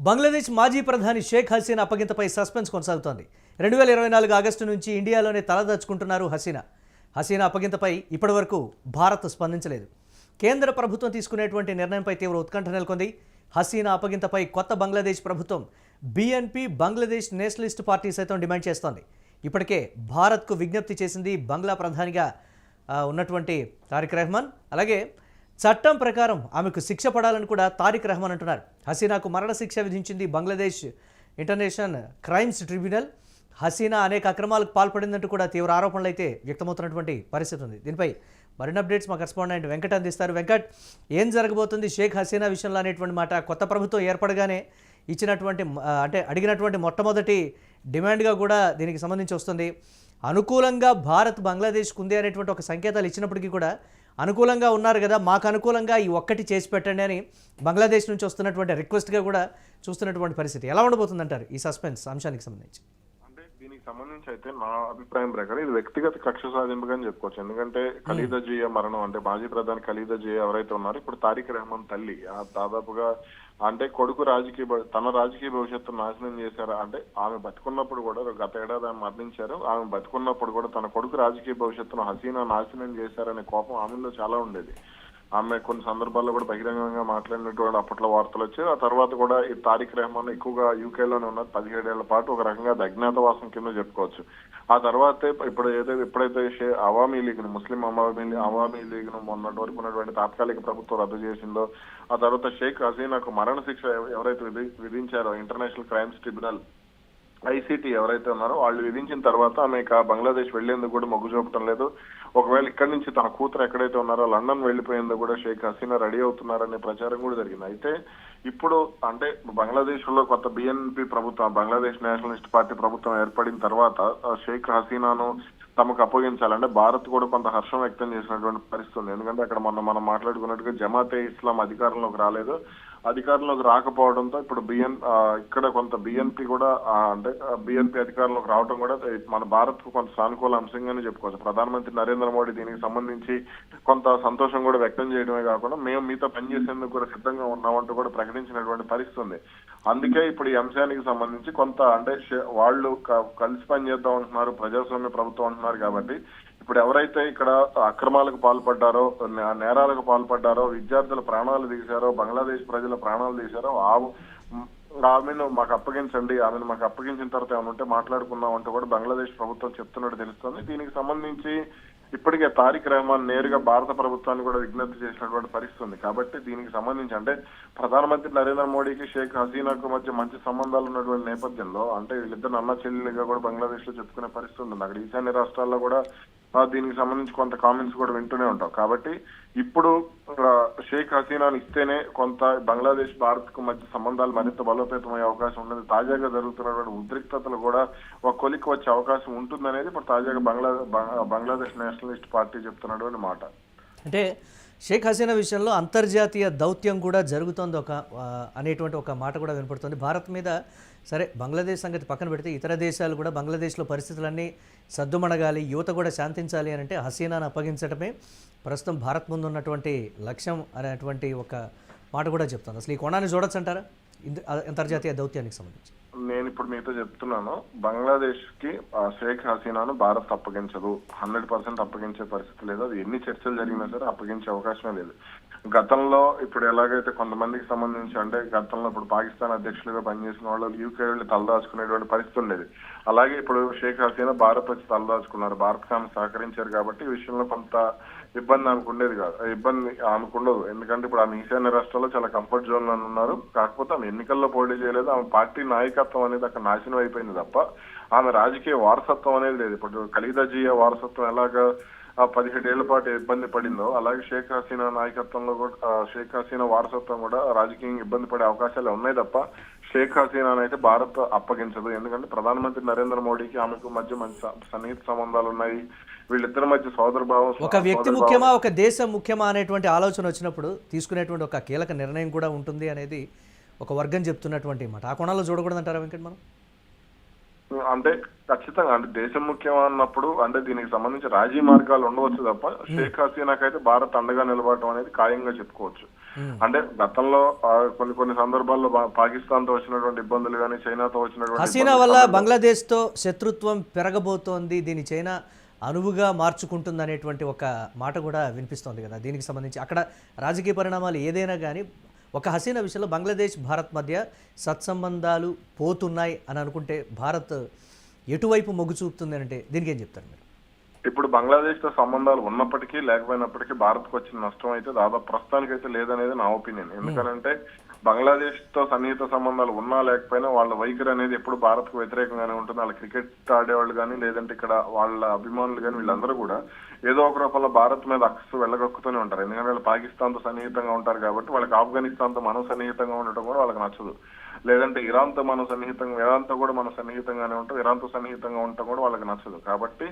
బంగ్లాదేశ్ మాజీ ప్రధాని షేక్ హసీనా అప్పగింతపై సస్పెన్స్ కొనసాగుతోంది. 2024 ఆగస్టు నుంచి ఇండియాలోనే తలదాచుకుంటున్నారు హసీనా. హసీనా అప్పగింతపై ఇప్పటివరకు భారత్ స్పందించలేదు. కేంద్ర ప్రభుత్వం తీసుకునేటువంటి నిర్ణయంపై తీవ్ర ఉత్కంఠ నెలకొంది. హసీనా అప్పగింతపై కొత్త బంగ్లాదేశ్ ప్రభుత్వం బీఎన్పీ బంగ్లాదేశ్ నేషనలిస్ట్ పార్టీ సైతం డిమాండ్ చేస్తోంది. ఇప్పటికే భారత్కు విజ్ఞప్తి చేసింది బంగ్లా ప్రధానిగా ఉన్నటువంటి తారిక్ రెహమాన్. అలాగే చట్టం ప్రకారం ఆమెకు శిక్ష పడాలని కూడా తారిక్ రెహమాన్ అంటున్నారు. హసీనాకు మరణశిక్ష విధించింది Bangladesh international crimes tribunal. Hasina అనేక అక్రమాలకు పాల్పడిందంటూ కూడా తీవ్ర ఆరోపణలు అయితే వ్యక్తమవుతున్నటువంటి పరిస్థితి ఉంది. దీనిపై మరిన్ని అప్డేట్స్ మా కరెస్పాండెంట్ వెంకట్ అందిస్తారు. వెంకట్, ఏం జరగబోతుంది షేక్ హసీనా విషయంలో అనేటువంటి మాట కొత్త ప్రభుత్వం ఏర్పడగానే ఇచ్చినటువంటి అడిగినటువంటి మొట్టమొదటి డిమాండ్గా కూడా దీనికి సంబంధించి వస్తుంది. అనుకూలంగా భారత్ బంగ్లాదేశ్కు ఉంది అనేటువంటి ఒక సంకేతాలు ఇచ్చినప్పటికీ కూడా అనుకూలంగా ఉన్నారు కదా, మాకు అనుకూలంగా ఈ ఒక్కటి చేసి పెట్టండి అని బంగ్లాదేశ్ నుంచి వస్తున్నటువంటి రిక్వెస్ట్గా కూడా చూస్తున్నటువంటి పరిస్థితి ఎలా ఉండబోతుందంటారు ఈ సస్పెన్స్ అంశానికి సంబంధించి? అంటే దీనికి సంబంధించి అయితే నా అభిప్రాయం ప్రకారం ఇది వ్యక్తిగత కక్ష సాధింపుగా అని చెప్పుకోవచ్చు. ఎందుకంటే ఖలీదా జియా మరణం, అంటే మాజీ ప్రధాని ఖలీదా జియా ఎవరైతే ఉన్నారో ఇప్పుడు తారిక్ రెహమాన్ తల్లి దాదాపుగా అంటే కొడుకు తన రాజకీయ భవిష్యత్తు నాశనం చేశారు. అంటే ఆమె బతుకున్నప్పుడు కూడా గత ఏడాది ఆమె మరణించారు. ఆమె బతుకున్నప్పుడు కూడా తన కొడుకు రాజకీయ భవిష్యత్తును హసీనా నాశనం చేశారనే కోపం ఆమెలో చాలా ఉండేది. ఆమె కొన్ని సందర్భాల్లో కూడా బహిరంగంగా మాట్లాడినటువంటి అప్పట్లో వార్తలు వచ్చాయి. ఆ తర్వాత కూడా ఈ తారిక్ రెహమాన్ ఎక్కువగా యూకేలోనే ఉన్నారు 17 ఏళ్ల పాటు, ఒక రకంగా అజ్ఞాతవాసం కింద చెప్పుకోవచ్చు. ఆ తర్వాతే ఎప్పుడైతే అవామీ లీగ్ ను ముస్లిం అవామీ లీగ్ ను మొన్నటి వరకు ఉన్నటువంటి తాత్కాలిక ప్రభుత్వం రద్దు చేసిందో, ఆ తర్వాత షేక్ హసీనాకు మరణశిక్ష ఎవరైతే విధించారో ఇంటర్నేషనల్ క్రైమ్స్ ట్రిబ్యునల్ ఐసీటీ ఎవరైతే ఉన్నారో వాళ్ళు విధించిన తర్వాత ఆమె బంగ్లాదేశ్ వెళ్లేందుకు కూడా మొగ్గు చూపటం లేదు. ఒకవేళ ఇక్కడి నుంచి తన కూతురు ఎక్కడైతే ఉన్నారో లండన్ వెళ్లిపోయేందుకు కూడా షేక్ హసీనా రెడీ అవుతున్నారనే ప్రచారం కూడా జరిగింది. అయితే ఇప్పుడు అంటే బంగ్లాదేశ్ లో కొత్త బీఎన్పీ ప్రభుత్వం, బంగ్లాదేశ్ నేషనలిస్ట్ పార్టీ ప్రభుత్వం ఏర్పడిన తర్వాత షేక్ హసీనాను తమకు అప్పగించాలంటే భారత్ కూడా కొంత హర్షం వ్యక్తం చేసినటువంటి పరిస్థితి ఉంది. ఎందుకంటే అక్కడ మనం మాట్లాడుకున్నట్టుగా జమాతే ఇస్లాం అధికారంలోకి రాలేదు. అధికారంలోకి రాకపోవడంతో ఇప్పుడు ఇక్కడ కొంత బీఎన్పీ కూడా అంటే బీఎన్పీ అధికారంలోకి రావడం కూడా మన భారత్ కు కొంత సానుకూల అంశంగానే చెప్పుకోవచ్చు. ప్రధానమంత్రి నరేంద్ర మోడీ దీనికి సంబంధించి కొంత సంతోషం కూడా వ్యక్తం చేయడమే కాకుండా మేము మీతో పనిచేసేందుకు కూడా సిద్ధంగా ఉన్నామంటూ కూడా ప్రకటించినటువంటి పరిస్థితి ఉంది. అందుకే ఇప్పుడు ఈ అంశానికి సంబంధించి కొంత అంటే వాళ్ళు కలిసి పనిచేద్దాం అంటున్నారు, ప్రజాస్వామ్య ప్రభుత్వం అంటున్నారు. కాబట్టి ఇప్పుడు ఎవరైతే ఇక్కడ అక్రమాలకు పాల్పడ్డారో, నేరాలకు పాల్పడ్డారో, విద్యార్థుల ప్రాణాలు తీశారో, బంగ్లాదేశ్ ప్రజల ప్రాణాలు తీశారో ఆమెను మాకు అప్పగించండి, ఆమెను మాకు అప్పగించిన తర్వాత ఏమైనా ఉంటే మాట్లాడుకుందాం అంటూ కూడా బంగ్లాదేశ్ ప్రభుత్వం చెప్తున్నట్టు తెలుస్తుంది. దీనికి సంబంధించి ఇప్పటికే తారిక్ రెహమాన్ నేరుగా భారత ప్రభుత్వాన్ని కూడా విజ్ఞప్తి చేసినటువంటి పరిస్థితి ఉంది. కాబట్టి దీనికి సంబంధించి అంటే ప్రధానమంత్రి నరేంద్ర మోడీకి షేక్ హసీనాకు మధ్య మంచి సంబంధాలు ఉన్నటువంటి నేపథ్యంలో అంటే వీళ్ళిద్దరు అన్న చెల్లెలుగా కూడా బంగ్లాదేశ్ లో చెప్పుకునే పరిస్థితి ఉంది. అక్కడ ఈశాన్య రాష్ట్రాల్లో కూడా దీనికి సంబంధించి కొంత కామెంట్స్ కూడా వింటూనే ఉంటాం. కాబట్టి ఇప్పుడు షేక్ హసీనాను ఇస్తేనే కొంత బంగ్లాదేశ్ భారత్ కు మధ్య సంబంధాలు మరింత బలోపేతమయ్యే అవకాశం ఉన్నది. తాజాగా జరుగుతున్నటువంటి ఉద్రిక్తతలు కూడా ఒక కొలిక్కి వచ్చే అవకాశం ఉంటుందనేది ఇప్పుడు తాజాగా బంగ్లాదేశ్ నేషనలిస్ట్ పార్టీ చెప్తున్నటువంటి మాట. అంటే షేక్ హసీనా విషయంలో అంతర్జాతీయ దౌత్యం కూడా జరుగుతోంది అనేటువంటి ఒక మాట కూడా వినపడుతుంది. భారత్ మీద సరే బంగ్లాదేశ్ సంగతి పక్కన పెడితే ఇతర దేశాలు కూడా బంగ్లాదేశ్లో పరిస్థితులన్నీ సద్దుమణగాలి, యువత కూడా శాంతించాలి అని అంటే హసీనాను అప్పగించడమే ప్రస్తుతం భారత్ ముందు ఉన్నటువంటి లక్ష్యం అనేటువంటి ఒక మాట కూడా చెప్తుంది. అసలు ఈ కోణాన్ని చూడొచ్చు అంటారా అంతర్జాతీయ దౌత్యానికి సంబంధించి? నేను ఇప్పుడు మీతో చెప్తున్నాను, బంగ్లాదేశ్ కి షేక్ హసీనాను భారత్ అప్పగించదు, 100% అప్పగించే పరిస్థితి లేదు. అది ఎన్ని చర్చలు జరిగినా సరే అప్పగించే అవకాశమే లేదు. గతంలో ఇప్పుడు ఎలాగైతే కొంతమందికి సంబంధించి అంటే గతంలో ఇప్పుడు పాకిస్తాన్ అధ్యక్షులుగా పనిచేసిన వాళ్ళు యూకే వెళ్ళి తలదాచుకునేటువంటి పరిస్థితి ఉండేది. అలాగే ఇప్పుడు షేక్ హసీనా భారత్ వచ్చి తలదాచుకున్నారు. భారత్ ఆమె సహకరించారు కాబట్టి ఈ విషయంలో కొంత ఇబ్బంది ఆమెకు ఉండేది కాదు, ఇబ్బంది ఆమెకు ఉండదు. ఎందుకంటే ఇప్పుడు ఆమె ఈశాన్య రాష్ట్రాల్లో చాలా కంఫర్ట్ జోన్ లో ఉన్నారు. కాకపోతే ఆమె ఎన్నికల్లో పోటీ చేయలేదు. ఆమె పార్టీ నాయకత్వం అనేది అక్కడ నాశనం అయిపోయింది తప్ప ఆమె రాజకీయ వారసత్వం అనేది లేదు. ఇప్పుడు ఖలీదా జియా వారసత్వం ఎలాగా 17 ఏళ్ల పాటు ఇబ్బంది పడిందో అలాగే షేక్ హసీనా నాయకత్వంలో కూడా షేక్ హసీనా వారసత్వం కూడా రాజకీయంగా ఇబ్బంది పడే అవకాశాలు ఉన్నాయి తప్ప షేక్ హసీనాను అయితే భారత్ అప్పగించదు. ఎందుకంటే ప్రధానమంత్రి నరేంద్ర మోడీకి ఆమెకు మధ్య మంచి సన్నిహిత సంబంధాలు ఉన్నాయి. వీళ్ళిద్దరి మధ్య సోదరభావం, ఒక వ్యక్తి ముఖ్యమా ఒక దేశం ముఖ్యమా అనేటువంటి ఆలోచన వచ్చినప్పుడు తీసుకునేటువంటి ఒక కీలక నిర్ణయం కూడా ఉంటుంది అనేది ఒక వర్గం చెప్తున్నటువంటి మాట. ఆ కోణాల్లో చూడకూడదంటారా వెంకట్ మనం? అంటే ఖచ్చితంగా అంటే దేశం ముఖ్యం అన్నప్పుడు అంటే దీనికి సంబంధించి రాజీ మార్గాలు ఉండవచ్చు తప్ప షేక్ హసీనాకైతే భారత్ అండగా నిలబడటం అనేది ఖాయంగా చెప్పుకోవచ్చు. అంటే గతంలో కొన్ని సందర్భాల్లో పాకిస్తాన్ తో వచ్చినటువంటి ఇబ్బందులు కానీ చైనాతో వచ్చినటువంటి హసీనా వల్ల బంగ్లాదేశ్తో శత్రుత్వం పెరగబోతోంది, దీని చైనా అనువుగా మార్చుకుంటుంది అనేటువంటి ఒక మాట కూడా వినిపిస్తోంది కదా. దీనికి సంబంధించి అక్కడ రాజకీయ పరిణామాలు ఏదైనా కానీ ఒక హసీనా విషయంలో బంగ్లాదేశ్ భారత్ మధ్య సత్సంబంధాలు పోతున్నాయి అని అనుకుంటే భారత్ ఎటువైపు మొగ్గు చూపుతుంది అంటే దీనికి ఏం చెప్తారు మీరు? ఇప్పుడు బంగ్లాదేశ్ తో సంబంధాలు ఉన్నప్పటికీ లేకపోయినప్పటికీ భారత్ కు వచ్చిన నష్టం అయితే దాదాపు ప్రస్తుతానికైతే లేదనేది నా ఒపీనియన్. ఎందుకంటే బంగ్లాదేశ్ తో సన్నిహిత సంబంధాలు ఉన్నా లేకపోయినా వాళ్ళ వైఖరి అనేది ఎప్పుడు భారత్ కు వ్యతిరేకంగానే ఉంటుంది. వాళ్ళ క్రికెట్ ఆడేవాళ్ళు కానీ లేదంటే ఇక్కడ వాళ్ళ అభిమానులు కానీ వీళ్ళందరూ కూడా ఏదో ఒక రూపంలో భారత్ మీద అక్సు వెళ్ళగొక్కుతూనే ఉంటారు. ఎందుకంటే వాళ్ళు పాకిస్తాన్ తో సన్నిహితంగా ఉంటారు కాబట్టి వాళ్ళకి ఆఫ్ఘనిస్తాన్ తో మనం సన్నిహితంగా ఉండటం కూడా వాళ్ళకి నచ్చదు. లేదంటే ఇరాన్ తో మనం ఇరాన్ తో కూడా మనం సన్నిహితంగానే ఉంటాం, ఇరాన్ తో సన్నిహితంగా ఉండటం కూడా వాళ్ళకి నచ్చదు. కాబట్టి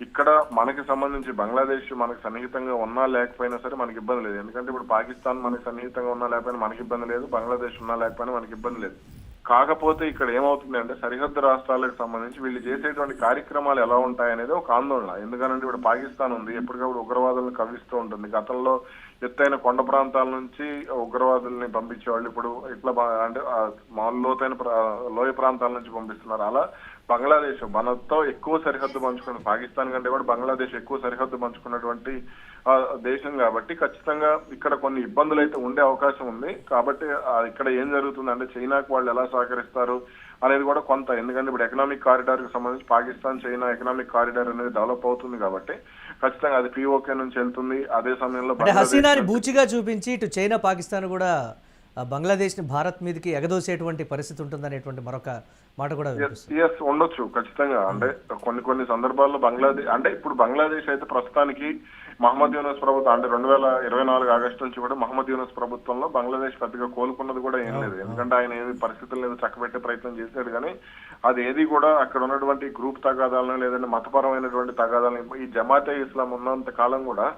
ఇక్కడ మనకి సంబంధించి బంగ్లాదేశ్ మనకి సన్నిహితంగా ఉన్నా లేకపోయినా సరే మనకి ఇబ్బంది లేదు. ఎందుకంటే ఇప్పుడు పాకిస్తాన్ మనకి సన్నిహితంగా ఉన్నా లేకపోయినా మనకి ఇబ్బంది లేదు, బంగ్లాదేశ్ ఉన్నా లేకపోయినా మనకి ఇబ్బంది లేదు. కాకపోతే ఇక్కడ ఏమవుతుంది అంటే సరిహద్దు రాష్ట్రాలకు సంబంధించి వీళ్ళు చేసేటువంటి కార్యక్రమాలు ఎలా ఉంటాయనేది ఒక ఆందోళన. ఎందుకంటే ఇప్పుడు పాకిస్తాన్ ఉంది, ఎప్పటికప్పుడు ఉగ్రవాదులను కవ్విస్తూ ఉంటుంది. గతంలో ఎత్తైన కొండ ప్రాంతాల నుంచి ఉగ్రవాదుల్ని పంపించేవాళ్ళు ఇప్పుడు ఇట్లా అంటే లోతైన లోయ ప్రాంతాల నుంచి పంపిస్తున్నారు. అలా బంగ్లాదేశ్ మనతో ఎక్కువ సరిహద్దు పంచుకున్న పాకిస్తాన్ కంటే కూడా బంగ్లాదేశ్ ఎక్కువ సరిహద్దు పంచుకున్నటువంటి దేశం కాబట్టి ఖచ్చితంగా ఇక్కడ కొన్ని ఇబ్బందులు అయితే ఉండే అవకాశం ఉంది. కాబట్టి ఇక్కడ ఏం జరుగుతుంది అంటే చైనాకు వాళ్ళు ఎలా సహకరిస్తారు అనేది కూడా కొంత, ఎందుకంటే ఇప్పుడు ఎకనామిక్ కారిడార్ కి సంబంధించి పాకిస్తాన్ చైనా ఎకనామిక్ కారిడార్ అనేది డెవలప్ అవుతుంది కాబట్టి ఖచ్చితంగా అది పిఓకే నుంచి వెళ్తుంది. అదే సమయంలో హసీనాని బూచిగా చూపించి ఇటు చైనా పాకిస్తాన్ కూడా బంగ్లాదేశ్ని భారత్ మీదకి ఎగదోసేటువంటి పరిస్థితి ఉంటుందనేటువంటి మరొక మాట కూడా ఉండొచ్చు ఖచ్చితంగా. అంటే కొన్ని సందర్భాల్లో బంగ్లాదేశ్ అంటే ఇప్పుడు బంగ్లాదేశ్ అయితే ప్రస్తుతానికి మహమ్మద్ యూనస్ ప్రభుత్వం అంటే 2024 ఆగస్టు నుంచి కూడా మహమ్మద్ యూనస్ ప్రభుత్వంలో బంగ్లాదేశ్ పెద్దగా కోలుకున్నది కూడా ఏం లేదు. ఎందుకంటే ఆయన ఏది పరిస్థితులు ఏదో చక్కబెట్టే ప్రయత్నం చేశాడు కానీ అది ఏది కూడా అక్కడ ఉన్నటువంటి గ్రూప్ తగాదాలను లేదంటే మతపరమైనటువంటి తగాదాలను ఈ జమాతే ఇస్లాం ఉన్నంత కాలం కూడా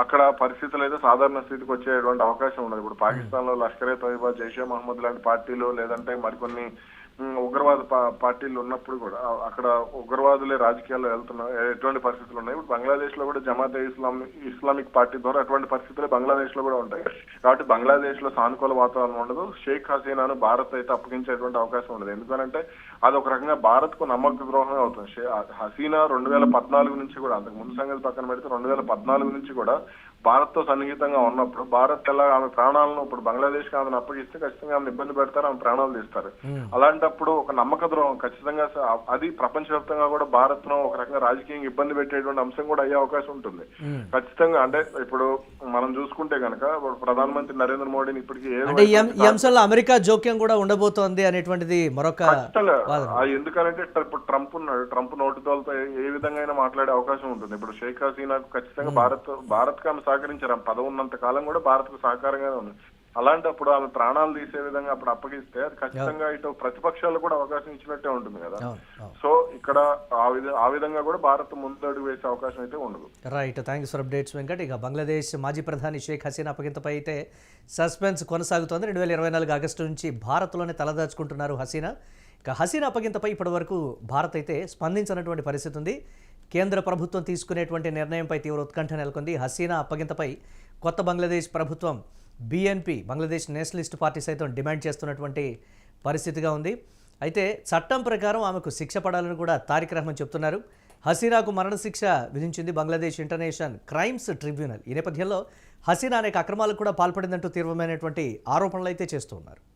అక్కడ పరిస్థితులు అయితే సాధారణ స్థితికి వచ్చేటువంటి అవకాశం ఉండదు. ఇప్పుడు పాకిస్తాన్ లో లష్కరే తోయిబా, జైషే మహమ్మద్ లాంటి పార్టీలు లేదంటే మరికొన్ని ఉగ్రవాద పార్టీలు ఉన్నప్పుడు కూడా అక్కడ ఉగ్రవాదులే రాజకీయాల్లో వెళ్తున్న ఎటువంటి పరిస్థితులు ఉన్నాయి. ఇప్పుడు బంగ్లాదేశ్ లో కూడా జమాతే ఇస్లామిక్ పార్టీ ద్వారా అటువంటి పరిస్థితులు బంగ్లాదేశ్ లో కూడా ఉంటాయి. కాబట్టి బంగ్లాదేశ్ లో సానుకూల వాతావరణం ఉండదు. షేక్ హసీనాను భారత్ అయితే అప్పగించేటువంటి అవకాశం ఉండదు. ఎందుకంటే అది ఒక రకంగా భారత్ కు నమ్మక ద్రోహమే అవుతుంది. హసీనా 2014 నుంచి కూడా, అంతకు ముందు సంగతి పక్కన పెడితే 2014 నుంచి కూడా భారత్ తో సన్నిహితంగా ఉన్నప్పుడు భారత్ ఎలా ఆమె ప్రాణాలను ఇప్పుడు బంగ్లాదేశ్ కి ఆమెను అప్పగిస్తే ఖచ్చితంగా ఆమె ఇబ్బంది పెడతారు, ఆమె ప్రాణాలు తీస్తారు. అలాంటప్పుడు ఒక నమ్మక ద్రోహం ఖచ్చితంగా అది ప్రపంచవ్యాప్తంగా కూడా భారత్ ను ఒక రకంగా రాజకీయంగా ఇబ్బంది పెట్టేటువంటి అంశం కూడా అయ్యే అవకాశం ఉంటుంది ఖచ్చితంగా. అంటే ఇప్పుడు మనం చూసుకుంటే కనుక ప్రధానమంత్రి నరేంద్ర మోడీని ఇప్పటికీ ఈ అంశంలో అమెరికా జోక్యం కూడా ఉండబోతోంది అనేటువంటిది మరొక ఖచ్చితంగా. ఎందుకంటే ఇప్పుడు ట్రంప్ ఉన్నాడు, ట్రంప్ నోటితోలతో ఏ విధంగా మాట్లాడే అవకాశం ఉంటుంది. ఇప్పుడు షేక్ హసీనాకు ఖచ్చితంగా భారత్ కు ఆమె సహకరించారు, పదవి ఉన్నంత కాలం కూడా భారత్ కు సహకారంగానే ఉంది. అలాంటప్పుడు ఆమె ప్రాణాలు తీసే విధంగా అప్పుడు అప్పగిస్తే అది ఖచ్చితంగా ఇటు ప్రతిపక్షాలు కూడా అవకాశం ఇచ్చినట్టే ఉంటుంది కదా. సో ఇక్కడ ఆ విధంగా కూడా భారత్ ముందడుగు వేసే అవకాశం అయితే ఉండదు. Right, thanks for updates Venkat. ఇక బంగ్లాదేశ్ మాజీ ప్రధాని షేక్ హసీనా అప్పగింతపై అయితే సస్పెన్స్ కొనసాగుతోంది. 2024 ఆగస్టు నుంచి భారత్లోనే తలదాచుకుంటున్నారు హసీనా. ఇక హసీనా అప్పగింతపై ఇప్పటివరకు భారత్ అయితే స్పందించినటువంటి పరిస్థితి ఉంది. కేంద్ర ప్రభుత్వం తీసుకునేటువంటి నిర్ణయంపై తీవ్ర ఉత్కంఠ నెలకొంది. హసీనా అప్పగింతపై కొత్త బంగ్లాదేశ్ ప్రభుత్వం బీఎన్పీ బంగ్లాదేశ్ నేషనలిస్ట్ పార్టీ సైతం డిమాండ్ చేస్తున్నటువంటి పరిస్థితిగా ఉంది. అయితే చట్టం ప్రకారం ఆమెకు శిక్ష పడాలని కూడా తారిక్ రెహమాన్ చెప్తున్నారు. హసీనాకు మరణశిక్ష విధించింది బంగ్లాదేశ్ ఇంటర్నేషనల్ క్రైమ్స్ ట్రిబ్యునల్. ఈ నేపథ్యంలో హసీనా అనేక అక్రమాలకు కూడా పాల్పడిందంటూ తీవ్రమైనటువంటి ఆరోపణలు అయితే చేస్తున్నారు.